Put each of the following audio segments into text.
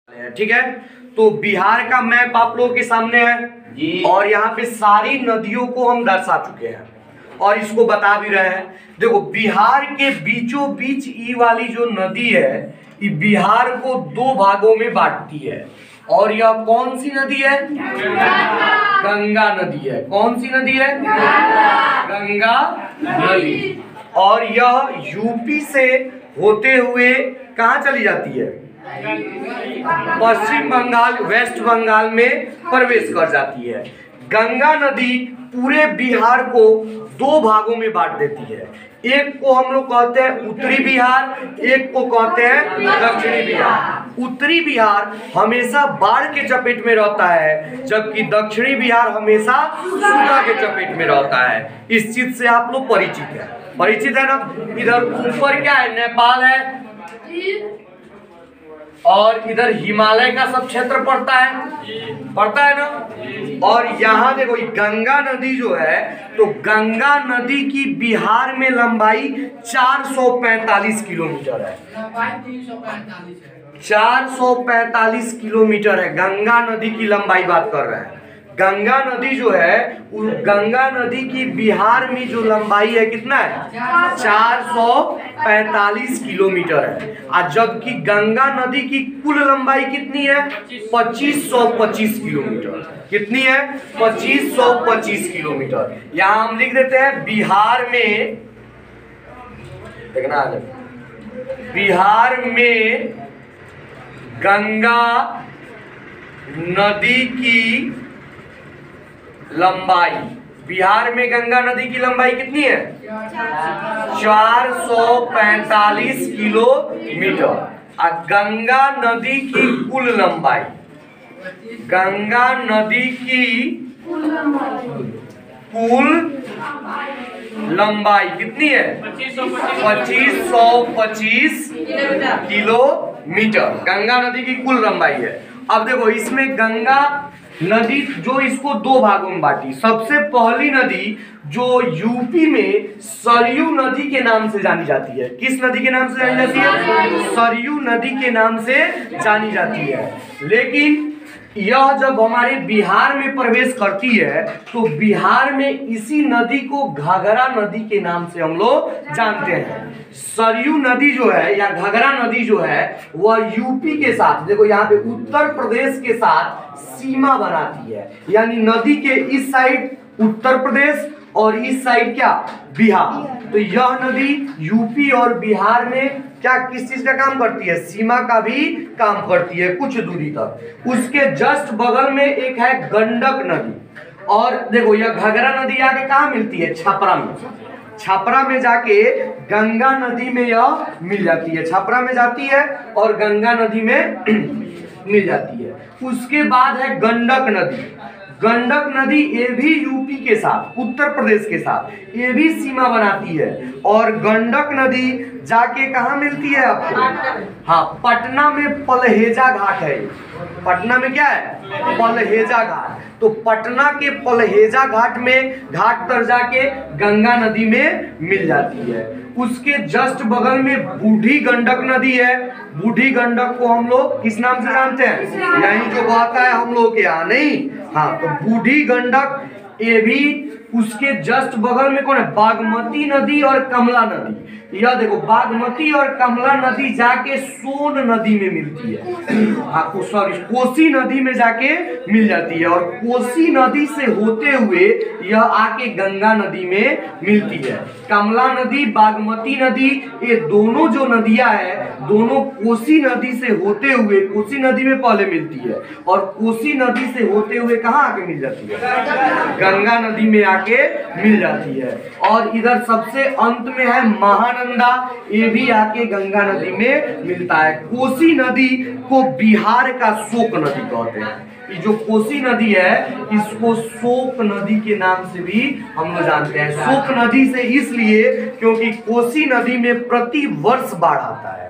ठीक है। तो बिहार का मैप आप लोगों के सामने है जी। और यहाँ पे सारी नदियों को हम दर्शा चुके हैं और इसको बता भी रहे हैं। देखो बिहार के बीचों बीच ई वाली जो नदी है ये बिहार को दो भागों में बांटती है। और यह कौन सी नदी है? गंगा नदी है। कौन सी नदी है? गंगा नदी। और यह यूपी से होते हुए कहाँ चली जाती है? पश्चिम बंगाल, वेस्ट बंगाल में प्रवेश कर जाती है। गंगा नदी पूरे बिहार को दो भागों में बांट देती है। एक को हम लोग कहते हैं उत्तरी बिहार, एक को कहते हैं दक्षिणी बिहार। उत्तरी बिहार हमेशा बाढ़ के चपेट में रहता है, जबकि दक्षिणी बिहार हमेशा सूखा के चपेट में रहता है। इस चीज से आप लोग परिचित है ना। इधर ऊपर क्या है? नेपाल है और इधर हिमालय का सब क्षेत्र पड़ता है ना। और यहाँ देखो गंगा नदी जो है, तो गंगा नदी की बिहार में लंबाई 445 किलोमीटर है। 445 किलोमीटर है गंगा नदी की लंबाई बात कर रहे हैं। गंगा नदी जो है, गंगा नदी की बिहार में जो लंबाई है कितना है? 445 किलोमीटर है। और जबकि गंगा नदी की कुल लंबाई कितनी है? 2525 किलोमीटर। कितनी है? 2525 किलोमीटर। यहाँ हम लिख देते हैं बिहार में, देखना बिहार में गंगा नदी की लंबाई, बिहार में गंगा नदी की लंबाई कितनी है? 445 किलोमीटर। और गंगा नदी की कुल लंबाई, गंगा नदी की कुल लंबाई कितनी है? 2525 किलोमीटर गंगा नदी की कुल लंबाई है। अब देखो इसमें गंगा नदी जो इसको दो भागों में बांटी। सबसे पहली नदी जो यूपी में सरयू नदी के नाम से जानी जाती है। किस नदी के नाम से जानी जाती है? सरयू नदी के नाम से जानी जाती है। लेकिन यह जब हमारे बिहार में प्रवेश करती है तो बिहार में इसी नदी को घाघरा नदी के नाम से हम लोग जानते हैं। सरयू नदी जो है या घाघरा नदी जो है वह यूपी के साथ, देखो यहाँ पे उत्तर प्रदेश के साथ सीमा बनाती है। यानी नदी के इस साइड उत्तर प्रदेश और इस साइड क्या? बिहार। तो यह नदी यूपी और बिहार में क्या किस चीज का काम करती है? सीमा का भी काम करती है कुछ दूरी तक। उसके जस्ट बगल में एक है गंडक नदी। और देखो यह घाघरा नदी आके कहाँ मिलती है? छपरा में। छपरा में जाके गंगा नदी में यह मिल जाती है। छपरा में जाती है और गंगा नदी में मिल जाती है। उसके बाद है गंडक नदी। गंडक नदी ये भी यूपी के साथ, उत्तर प्रदेश के साथ ये भी सीमा बनाती है। और गंडक नदी जाके कहाँ मिलती है आपको? हाँ, पटना में पलहेजा घाट है। पटना में क्या है? पलहेजा घाट। तो पटना के पलहेजा घाट में घाट तर जाके गंगा नदी में मिल जाती है। उसके जस्ट बगल में बूढ़ी गंडक नदी है। बूढ़ी गंडक को हम लोग किस नाम से जानते हैं? यही जो बहता है हम लोग के यहाँ, नहीं? हाँ, तो बूढ़ी गंडक ये भी उसके जस्ट बगल में कौन है? बागमती नदी और कमला नदी। यह देखो बागमती और कमला नदी जाके सोन नदी में मिलती है। हाँ सॉरी, कोसी नदी में जाके मिल जाती है। और कोसी नदी से होते हुए यह आके गंगा नदी में मिलती है। कमला नदी, बागमती नदी, ये दोनों जो नदियां हैं दोनों कोसी नदी से होते हुए, कोसी नदी में पहले मिलती है और कोसी नदी से होते हुए कहाँ आके मिल जाती है? गंगा नदी में आके मिल जाती है। और इधर सबसे अंत में है महानंदा, ये भी आके गंगा नदी में मिलता है। कोसी नदी को बिहार का शोक नदी कहते हैं। ये जो कोसी नदी है इसको शोक नदी के नाम से भी हम लोग जानते हैं। शोक नदी से इसलिए क्योंकि कोसी नदी में प्रति वर्ष बाढ़ आता है,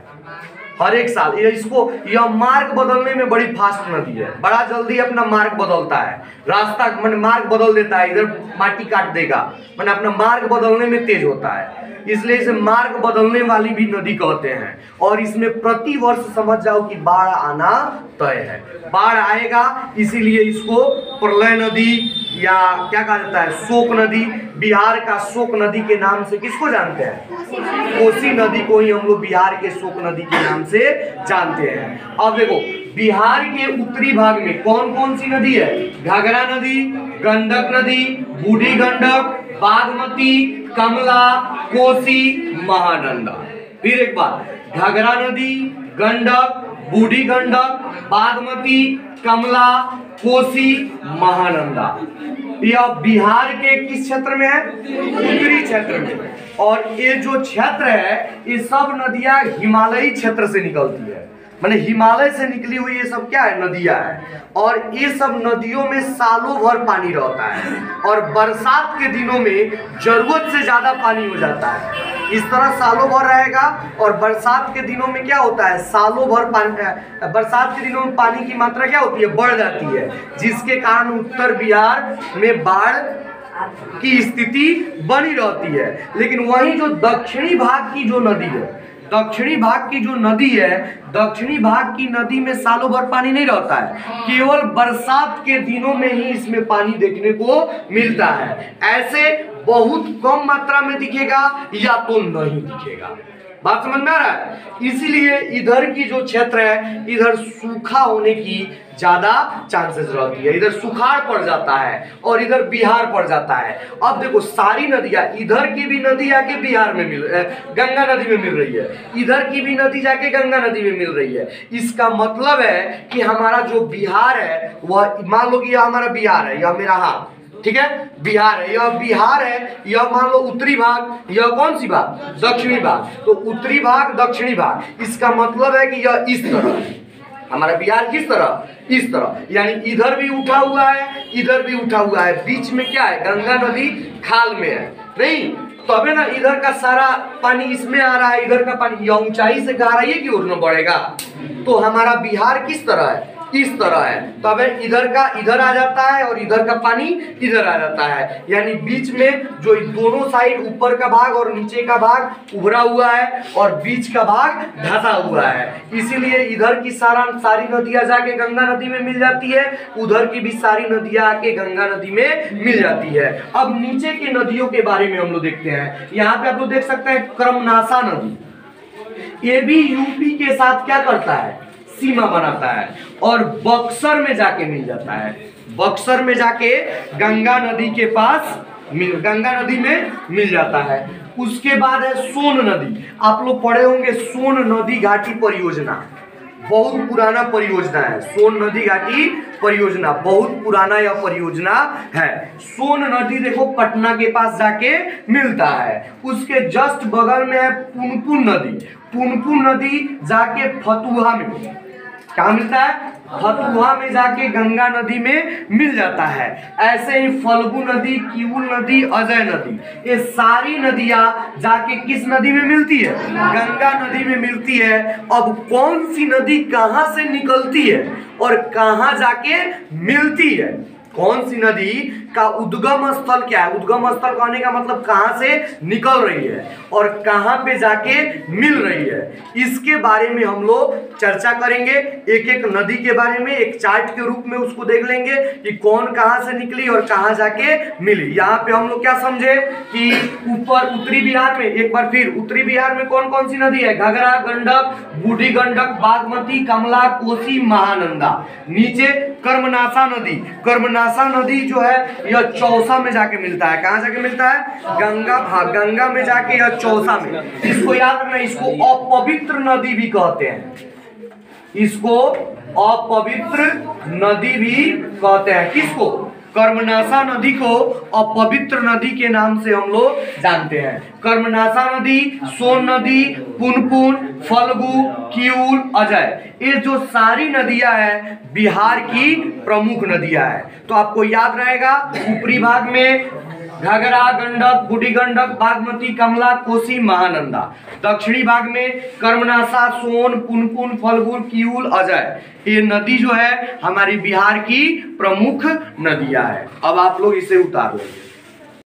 हर एक साल। यह मार्ग बदलने में बड़ी फास्ट नदी है, बड़ा जल्दी अपना मार्ग बदलता है। रास्ता मार्ग बदल देता है, इधर माटी काट देगा, अपना मार्ग बदलने में तेज होता है। इसलिए इसे मार्ग बदलने वाली भी नदी कहते हैं। और इसमें प्रति वर्ष समझ जाओ कि बाढ़ आना तय है, बाढ़ आएगा, इसीलिए इसको प्रलय नदी या क्या कहा जाता है, शोक नदी। बिहार का शोक नदी के नाम से किसको जानते हैं? कोसी नदी को ही हम लोग बिहार के शोक नदी के नाम से जानते हैं। अब देखो बिहार के उत्तरी भाग में कौन कौन सी नदी है? घाघरा नदी, गंडक नदी, बूढ़ी गंडक, बागमती, कमला, कोसी, महानंदा। फिर एक बार, घाघरा नदी, गंडक, बूढ़ी गंडक, बागमती, कमला, कोसी, महानंदा। यह बिहार के किस क्षेत्र में है? उत्तरी क्षेत्र में। और ये जो क्षेत्र है ये सब नदियां हिमालयी क्षेत्र से निकलती है, माने हिमालय से निकली हुई ये सब क्या है? नदियां है। और ये सब नदियों में सालों भर पानी रहता है और बरसात के दिनों में जरूरत से ज्यादा पानी हो जाता है। इस तरह सालों भर रहेगा और बरसात के दिनों में क्या होता है? सालों भर पानी, बरसात के दिनों में पानी की मात्रा क्या होती है? बढ़ जाती है, जिसके कारण उत्तर बिहार में बाढ़ की स्थिति बनी रहती है। लेकिन वहीं जो दक्षिणी भाग की जो नदी है, दक्षिणी भाग की जो नदी है, दक्षिणी भाग की नदी में सालों भर पानी नहीं रहता है, केवल बरसात के दिनों में ही इसमें पानी देखने को मिलता है। ऐसे बहुत कम मात्रा में दिखेगा या तो नहीं दिखेगा। बात समझ में आ रहा है? इसीलिए इधर की जो क्षेत्र है इधर सूखा होने की ज्यादा चांसेस रहती है, इधर सुखाड़ पड़ जाता है और इधर बिहार पड़ जाता है। अब देखो सारी नदियां, इधर की भी नदी आके बिहार में गंगा नदी में मिल रही है, इधर की भी नदी जाके गंगा नदी में मिल रही है। इसका मतलब है कि हमारा जो बिहार है वह, मान लो कि यह हमारा बिहार है, यह मेरा हाथ, ठीक है, बिहार है, यह बिहार है, यह मान लो उत्तरी भाग, यह कौन सी भाग? दक्षिणी भाग। तो उत्तरी भाग, दक्षिणी भाग, इसका मतलब है कि यह इस तरह है, हमारा बिहार किस तरह? इस तरह, यानी इधर भी उठा हुआ है, इधर भी उठा हुआ है, बीच में क्या है? गंगा नदी खाल में है, नहीं तबे ना इधर का सारा पानी इसमें आ रहा है, इधर का पानी यह ऊंचाई से गहराई की ओर न बढ़ेगा। तो हमारा बिहार किस तरह है? इस तरह है, तब इधर का इधर आ जाता है और इधर का पानी इधर आ जाता है, यानी बीच में जो दोनों साइड, ऊपर का भाग और नीचे का भाग उभरा हुआ है और बीच का भाग धंसा हुआ है। इसीलिए इधर की सारी नदियां जाके गंगा नदी में मिल जाती है, उधर की भी सारी नदियां आके गंगा नदी में मिल जाती है। अब नीचे की नदियों के बारे में हम लोग देखते हैं। यहाँ पे आप लोग देख सकते हैं कर्मनाशा नदी, ये भी यूपी के साथ क्या करता है? सीमा बनाता है और बक्सर में जाके मिल जाता है, बक्सर में जाके गंगा नदी के पास, गंगा नदी में मिल जाता है। उसके बाद है सोन नदी, आप लोग पढ़े होंगे सोन नदी घाटी परियोजना, बहुत पुराना परियोजना है। सोन नदी घाटी परियोजना बहुत पुराना यह परियोजना है। सोन नदी देखो पटना के पास जाके मिलता है। उसके जस्ट बगल में है पुनपुन नदी, पुनपुन नदी जाके फतुहा में, क्या मिलता है? फतुहा में जाके गंगा नदी में मिल जाता है। ऐसे ही फल्गु नदी, किऊल नदी, अजय नदी, ये सारी नदियां जाके किस नदी में मिलती है? गंगा नदी में मिलती है। अब कौन सी नदी कहां से निकलती है और कहां जाके मिलती है? कौन सी नदी का उद्गम स्थल क्या है? उद्गम स्थल कहने का मतलब कहां से निकल रही है और कहां पे जाके मिल रही है, इसके बारे में हम लोग चर्चा करेंगे। एक एक नदी के बारे में एक चार्ट के रूप में उसको देख लेंगे कि कौन कहां से निकली और कहां जाके मिली। यहाँ पे हम लोग क्या समझे कि ऊपर उत्तरी बिहार में, एक बार फिर उत्तरी बिहार में कौन कौन सी नदी है? घाघरा, गंडक, बूढ़ी गंडक, बागमती, कमला, कोसी, महानंदा। नीचे कर्मनाशा नदी, कर्मनाशा नदी जो है यह चौसा में जाके मिलता है। कहां जाके मिलता है? गंगा में जाके यह चौसा में। इसको याद रखना, इसको अपवित्र नदी भी कहते हैं, इसको अपवित्र नदी भी कहते हैं। किसको? कर्मनाशा नदी को अपवित्र नदी के नाम से हम लोग जानते हैं। कर्मनाशा नदी, सोन नदी, पुनपुन, फल्गु, किऊल, अजय, ये जो सारी नदियां हैं बिहार की प्रमुख नदियां हैं। तो आपको याद रहेगा ऊपरी भाग में घाघरा, गंडक, बूढ़ी गंडक, बागमती, कमला, कोसी, महानंदा। दक्षिणी भाग में कर्मनाशा, सोन, पुनपुन, फल्गु, किऊल, अजय। ये नदी जो है हमारी बिहार की प्रमुख नदियां है। अब आप लोग इसे उतार लेंगे।